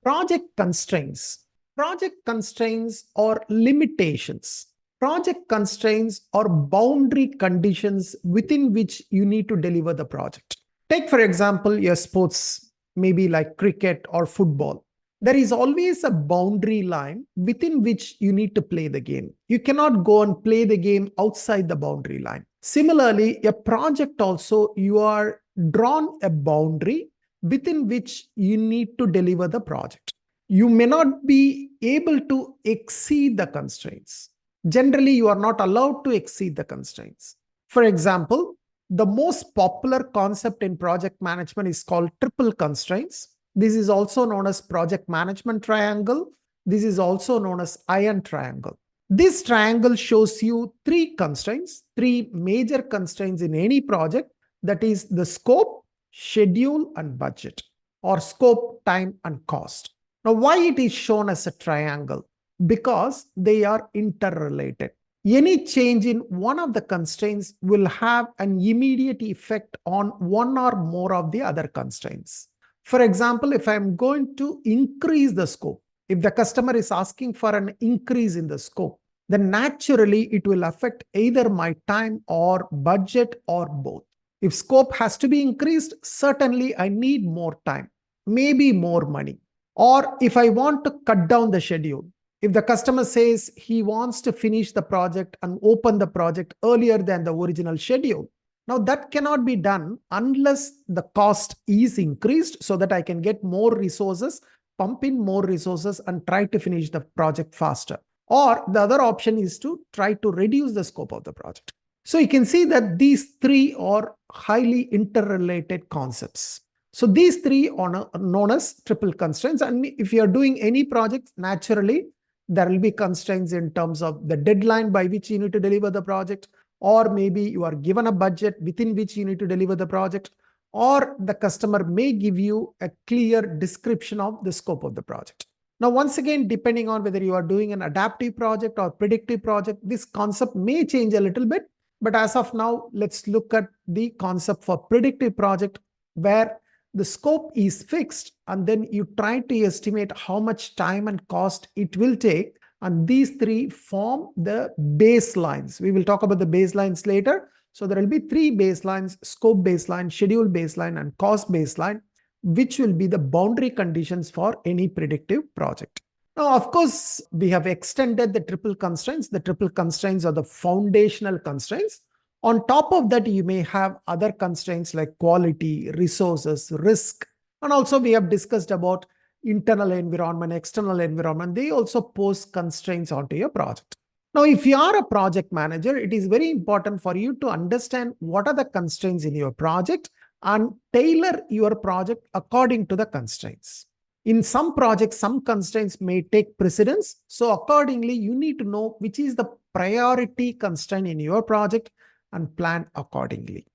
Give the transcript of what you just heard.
Project constraints. Project constraints or limitations. Project constraints or boundary conditions within which you need to deliver the project. Take, for example, your sports, maybe like cricket or football. There is always a boundary line within which you need to play the game. You cannot go and play the game outside the boundary line. Similarly, a project also, you are drawn a boundary within which you need to deliver the project. You may not be able to exceed the constraints. Generally, you are not allowed to exceed the constraints. For example, the most popular concept in project management is called triple constraints. This is also known as project management triangle. This is also known as iron triangle. This triangle shows you three constraints, three major constraints in any project. That is the scope, schedule, and budget, or scope, time, and cost. Now, why it is shown as a triangle? Because they are interrelated. Any change in one of the constraints will have an immediate effect on one or more of the other constraints. For example, if I'm going to increase the scope, if the customer is asking for an increase in the scope, then naturally it will affect either my time or budget or both. If scope has to be increased, certainly I need more time, maybe more money. Or if I want to cut down the schedule, if the customer says he wants to finish the project and open the project earlier than the original schedule, now that cannot be done unless the cost is increased so that I can get more resources, pump in more resources and try to finish the project faster. Or the other option is to try to reduce the scope of the project. So you can see that these three are highly interrelated concepts. So these three are known as triple constraints. And if you are doing any project, naturally, there will be constraints in terms of the deadline by which you need to deliver the project, or maybe you are given a budget within which you need to deliver the project, or the customer may give you a clear description of the scope of the project. Now, once again, depending on whether you are doing an adaptive project or predictive project, this concept may change a little bit. But as of now, let's look at the concept for predictive project, where the scope is fixed and then you try to estimate how much time and cost it will take. And these three form the baselines. We will talk about the baselines later. So there will be three baselines: scope baseline, schedule baseline, and cost baseline, which will be the boundary conditions for any predictive project. Now, of course, we have extended the triple constraints. The triple constraints are the foundational constraints. On top of that, you may have other constraints like quality, resources, risk. And also we have discussed about internal environment, external environment. They also pose constraints onto your project. Now, if you are a project manager, it is very important for you to understand what are the constraints in your project and tailor your project according to the constraints. In some projects, some constraints may take precedence. So accordingly, you need to know which is the priority constraint in your project and plan accordingly.